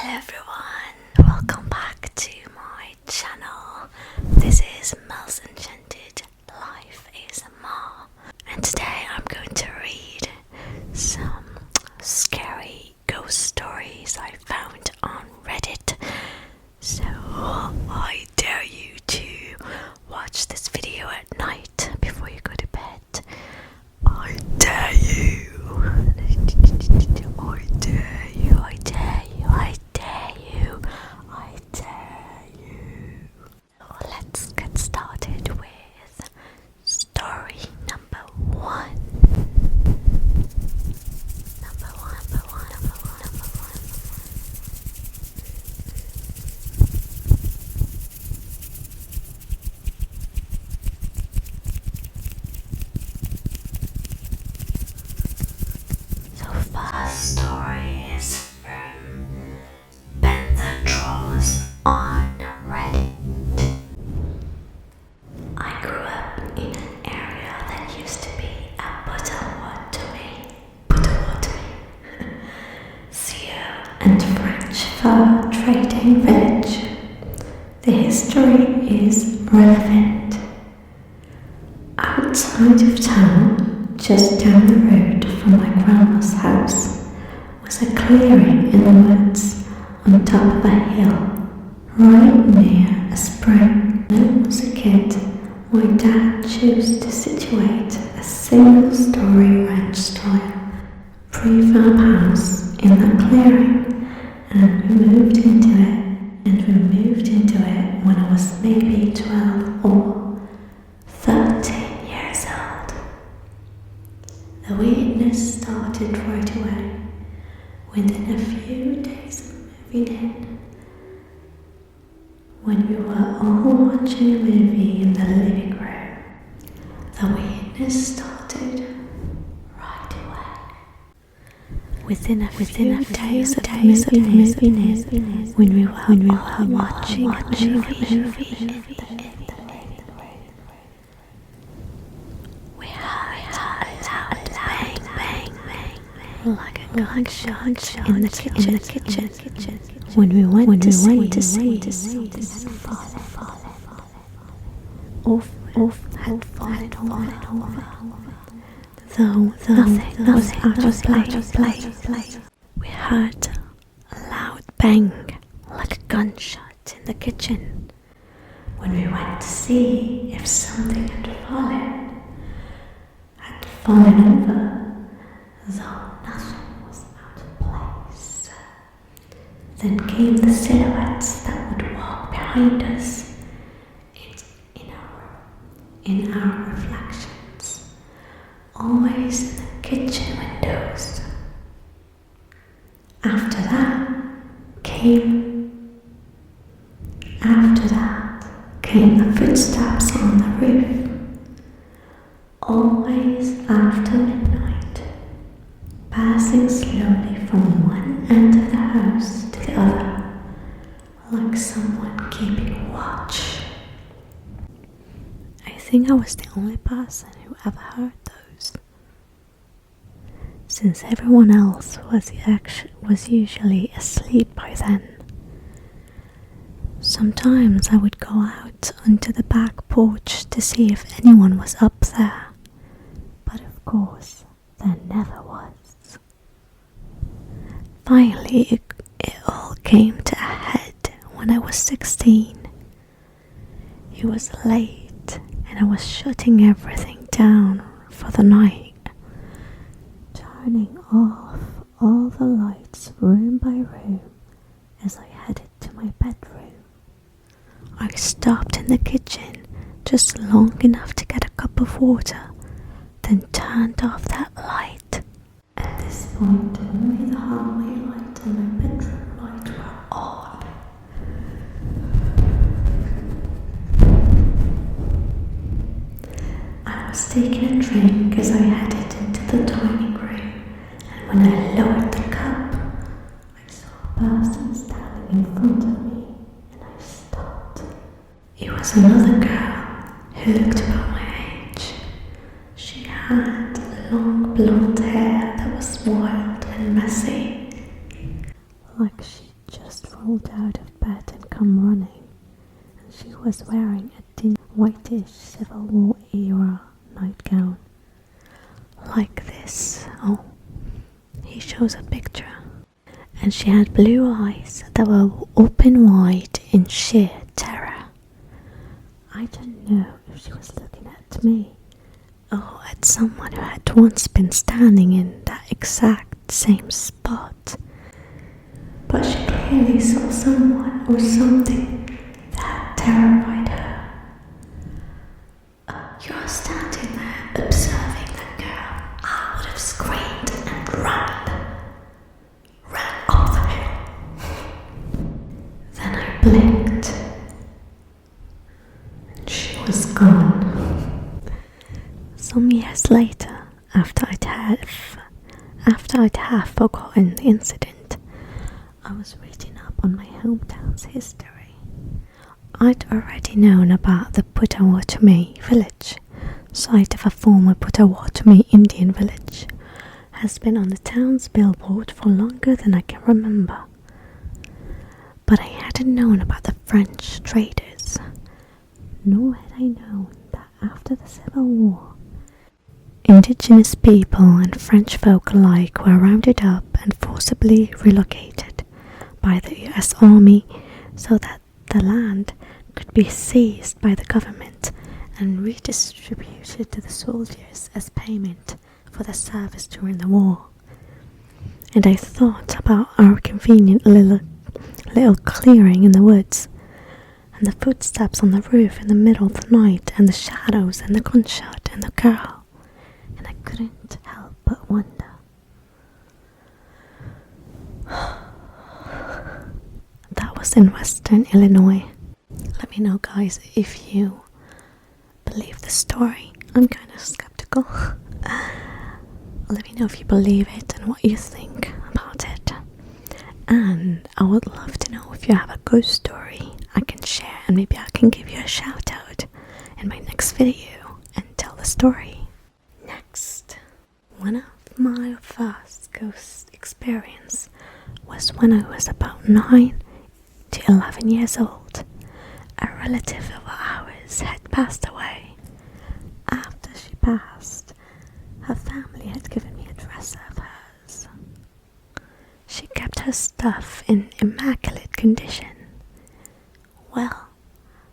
Hello everyone, welcome back to my channel. This is Mel's Enchanted Life ASMR, and today I'm going to read some scary ghost stories I found on Reddit. So I dare you to watch this video at night before you go to bed. I dare you. I dare you. I dare you. I dare you. I dare you. So let's get started with story number one. First story is from Ben the Trolls on Reddit. I grew up in an area that used to be a Potawatomi, Sioux and French fur trading village. The history is relevant. Outside of town, just down the road from my grandma's house, was a clearing in the woods on top of a hill, right near a spring. When I was a kid, my dad chose to situate a single-story ranch-style prefab house in that clearing, and we moved into it when I was maybe 12 or 13 years old. The weirdness started right away. Within a few days of moving in, when we were all watching a movie in the living room, the weirdness started right away. Within a few days of moving in, when we were all watching a movie in the living room, we heard a loud bang, like a gunshot in the kitchen. When we went to see something had fallen over. Though nothing was out of place. We heard a loud bang, like a gunshot in the kitchen. When we went to see if something had fallen over, though nothing was out of place. Then came the silhouettes that would walk behind us in our reflections, always in the kitchen windows. After that came the footsteps on the roof, always after midnight, passing slowly from one end of the house to the other, like someone keeping watch. I think I was the only person who ever heard those, since everyone else was usually asleep by then. Sometimes I would go out onto the back porch to see if anyone was up there, but of course there never was. Finally, it all came to a head when I was 16. It was late and I was shutting everything down for the night, turning off all the lights room by room as I headed to my bedroom. I stopped in the kitchen just long enough to get a cup of water, then turned off that light. At this point, only the hallway light and my bedroom light were on. I was taking a drink as I headed into the dining room, and when I lowered the cup, I saw a person standing in front of me, and I stopped. It was another girl who looked about my age. She had long blonde hair that was wild and messy, like she just rolled out of bed and come running, and she was wearing a dingy whitish Civil War era nightgown. Like this. Oh, he shows a picture. And she had blue eyes that were open wide in sheer terror. I don't know if she was looking at me or at someone who had once been standing in that exact same spot. But she clearly saw someone or something that terrified her. You're standing there observing that girl. I would have screamed and ran off the hill. Then I blinked. She was gone. Some years later, after I'd half forgotten the incident, I was reading up on my hometown's history. I'd already known about the Potawatomi village, site of a former Potawatomi Indian village, has been on the town's billboard for longer than I can remember. But I hadn't known about the French traders, nor had I known that after the Civil War, indigenous people and French folk alike were rounded up and forcibly relocated by the US Army so that the land could be seized by the government and redistributed to the soldiers as payment for their service during the war. And I thought about our convenient little clearing in the woods, and the footsteps on the roof in the middle of the night, and the shadows and the gunshot and the girl, and I couldn't help but wonder. That was in Western Illinois. Let me know, guys, if you believe the story. I'm kind of skeptical. Let me know if you believe it and what you think about it. And I would love to know if you have a ghost story I can share, and maybe I can give you a shout out in my next video and tell the story. Next, one of my first ghost experience was when I was about 9 to 11 years old. A relative of ours had passed away. After she passed, her family had given me a dresser of hers. She kept her stuff in immaculate condition. Well,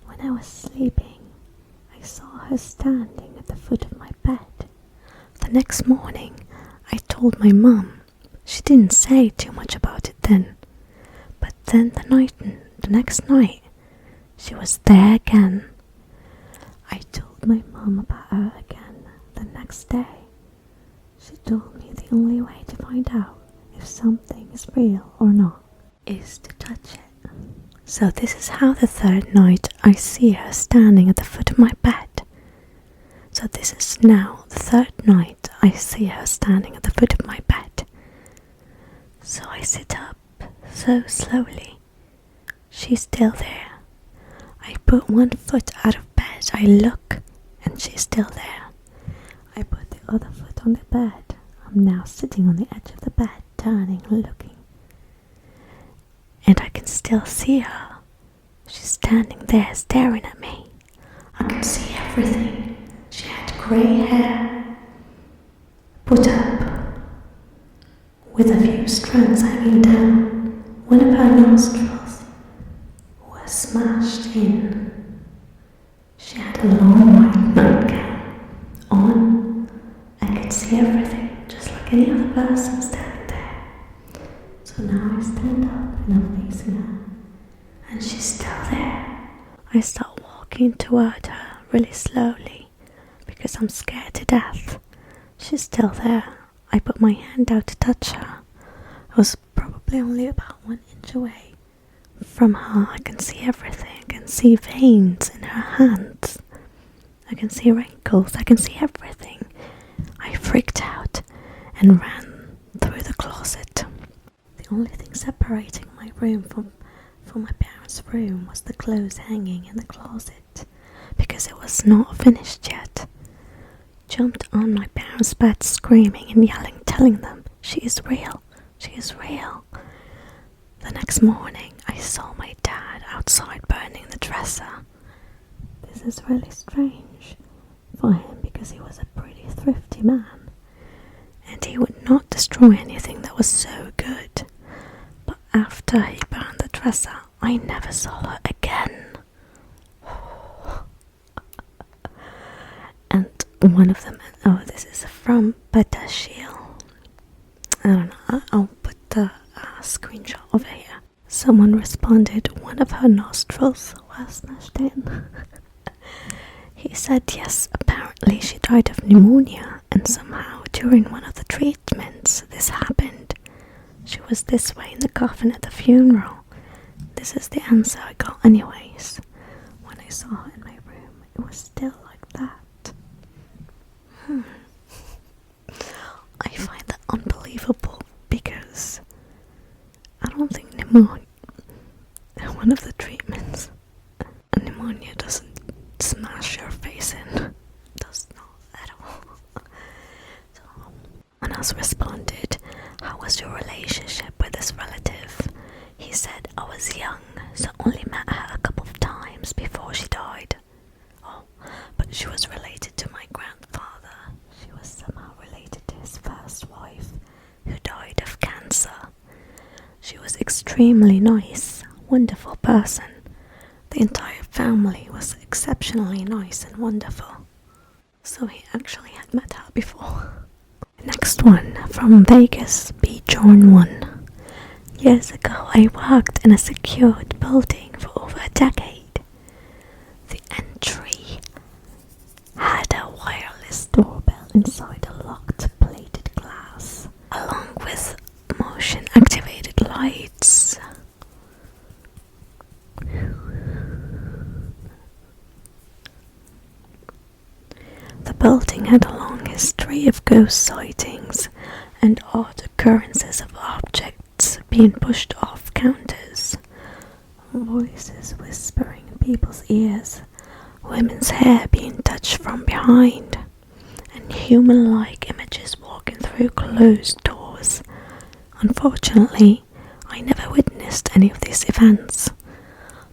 when I was sleeping, I saw her standing at the foot of my bed. The next morning, I told my mum. She didn't say too much about it then. But then the next night, she was there again. I told my mum about her again the next day. She told me the only way to find out if something is real or not is to touch it. So this is how the third night I see her standing at the foot of my bed. So this is now the third night I see her standing at the foot of my bed. So I sit up so slowly. She's still there. I put one foot out of bed. I look, and she's still there. I put the other foot on the bed. I'm now sitting on the edge of the bed, turning and looking. And I can still see her. She's standing there staring at me. I can see everything. She had grey hair, put up, with a few strands hanging down. One of her nostrils was smashed in. She had a long white nightgown on. I could see everything, just like any other person standing there. So now I stand up and I'm facing her, and she's still there. I start walking toward her really slowly because I'm scared to death. She's still there. I put my hand out to touch her. I was probably only about 1 inch away from her. I can see everything. I can see veins in her hands. I can see wrinkles. I can see everything. I freaked out and ran through the closet. The only thing separating my room from my parents' room was the clothes hanging in the closet, because it was not finished yet. Jumped on my parents' bed screaming and yelling, telling them, "She is real, she is real." The next morning, I saw my dad outside burning the dresser. This is really strange for him because he was a pretty thrifty man, and he would not destroy anything that was so good. But after he burned the dresser, I never saw her again. And one of them, this is from paresthesia. I don't know, I'll put the screenshot over here. Someone responded one of her nostrils was smashed in. He said yes, apparently she died of pneumonia, and somehow during one of the treatments this happened. She was this way in the coffin at the funeral. This is the answer I got anyways. When I saw her in my room, it was still like that. I find that unbelievable because I don't think pneumonia, one of the treatments, pneumonia doesn't smash your face in. Does not at all. So, one else responded, how was your relationship with this relative? He said, I was young, so only met her a couple of times before she died. Oh, but she was related to my grandfather. She was somehow related to his first wife, who died of cancer. She was extremely nice, wonderful person. The entire family was exceptionally nice and wonderful. So he actually had met her before. Next one, from Vegas, B. John 1. Years ago, I worked in a secured building for over a decade. The entry had a wireless doorbell inside a locked plated glass, along with motion-activated lights. The building had a long history of ghost sightings and odd occurrences of objects being pushed off counters, voices whispering in people's ears, women's hair being touched from behind, and human-like images walking through closed doors. Unfortunately, I never witnessed any of these events.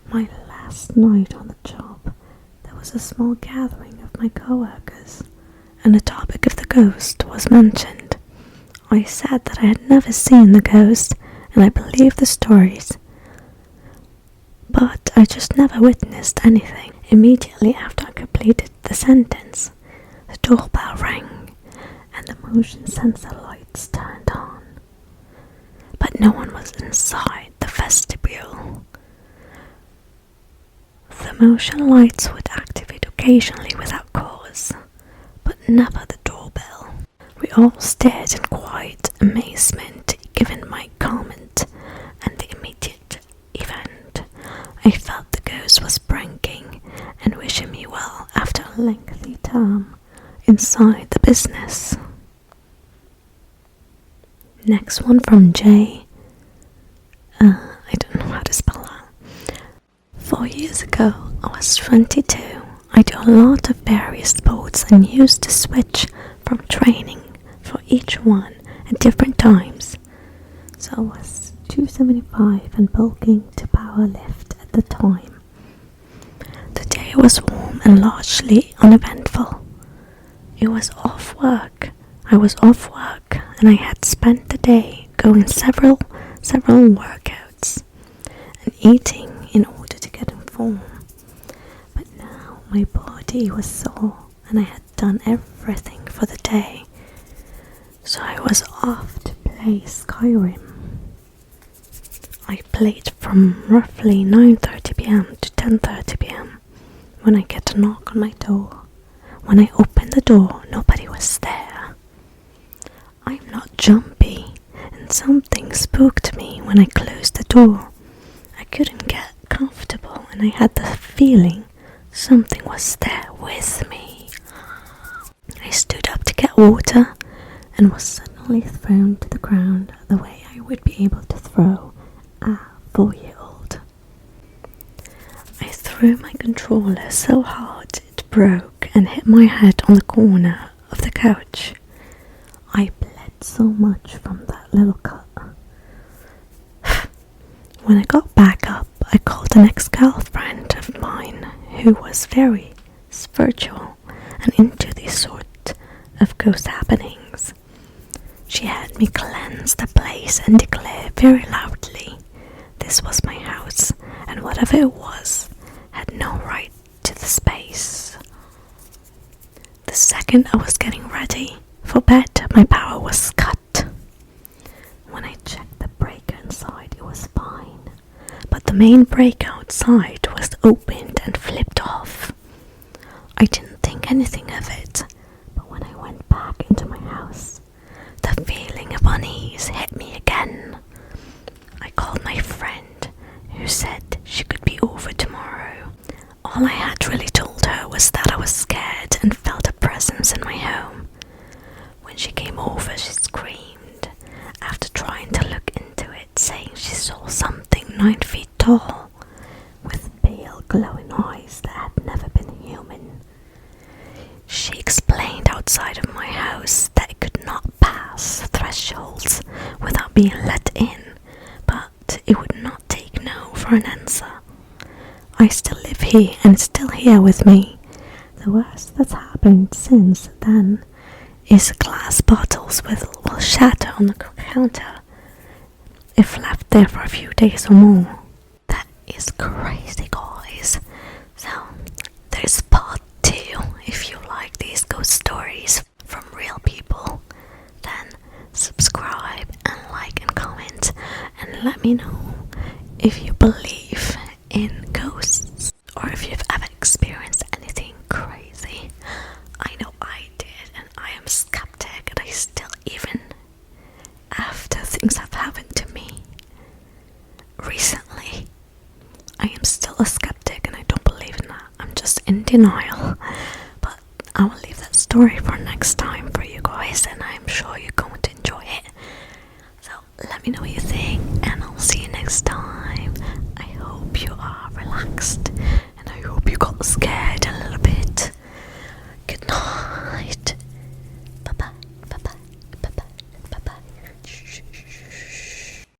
My last night on the job, there was a small gathering of my co-workers, and the topic of the ghost was mentioned. I said that I had never seen the ghost, and I believed the stories, but I just never witnessed anything. Immediately after I completed the sentence, the doorbell rang, and the motion sensor lights turned on. But no one was inside the vestibule. The motion lights would activate occasionally without cause, but never the doorbell. We all stared in quiet amazement given my comment and the immediate event. I felt the ghost was pranking and wishing me well after a lengthy term inside the business. Next one from J. I don't know how to spell that. 4 years ago, I was 22. I do a lot of various sports and used to switch from training for each one at different times. So I was 275 and bulking to power lift at the time. The day was warm and largely uneventful. It was off work. I was off work and I had spent the day going several workouts and eating in order to get in form. But now my body was sore and I had done everything for the day. So I was off to play Skyrim. I played from roughly 9:30 p.m. to 10:30 p.m. when I get a knock on my door. When I opened the door, nobody was there. I'm not jumpy, and something spooked me when I closed the door. I couldn't get comfortable, and I had the feeling something was there with me. I stood up to get water, and was suddenly thrown to the ground the way I would be able to throw a 4-year-old. I threw my controller so hard it broke and hit my head on the corner of the couch. I bled so much from that little cut. When I got back up, I called an ex-girlfriend of mine who was very spiritual and into these sort of ghost happenings. She had me cleanse the place and declare very loudly this was my house, and whatever it was had no right to the space. The second I was getting ready for bed, my power was cut. When I checked the breaker inside, it was fine, but the main breaker outside was opened and flipped off. I didn't think anything of it, but when I went back into my house, the feeling of unease hit me again. I called my friend, who said she could be over tomorrow. All I had really told her was that I was scared and felt a presence in my home. When she came over, she screamed after trying to look into it, saying she saw something 9 feet tall with pale glowing eyes that had never been human. She explained outside of my house that it could not pass thresholds without being let in, but it would not take no for an answer. I still live here and it's still here with me. The worst that's happened since then is glass bottles will shatter on the counter if left there for a few days or more. That is crazy, guys. So there's part 2. If you like these ghost stories from real people, then subscribe and like and comment and let me know if you believe in ghosts or if you've ever experienced anything crazy. I know I did, and I am skeptic, and I still, even after things have happened to me recently, I am still a skeptic and I don't believe in that. I'm just in denial. But I will leave that story for next time for you guys, and I'm sure you're going to enjoy it. So let me know what you think.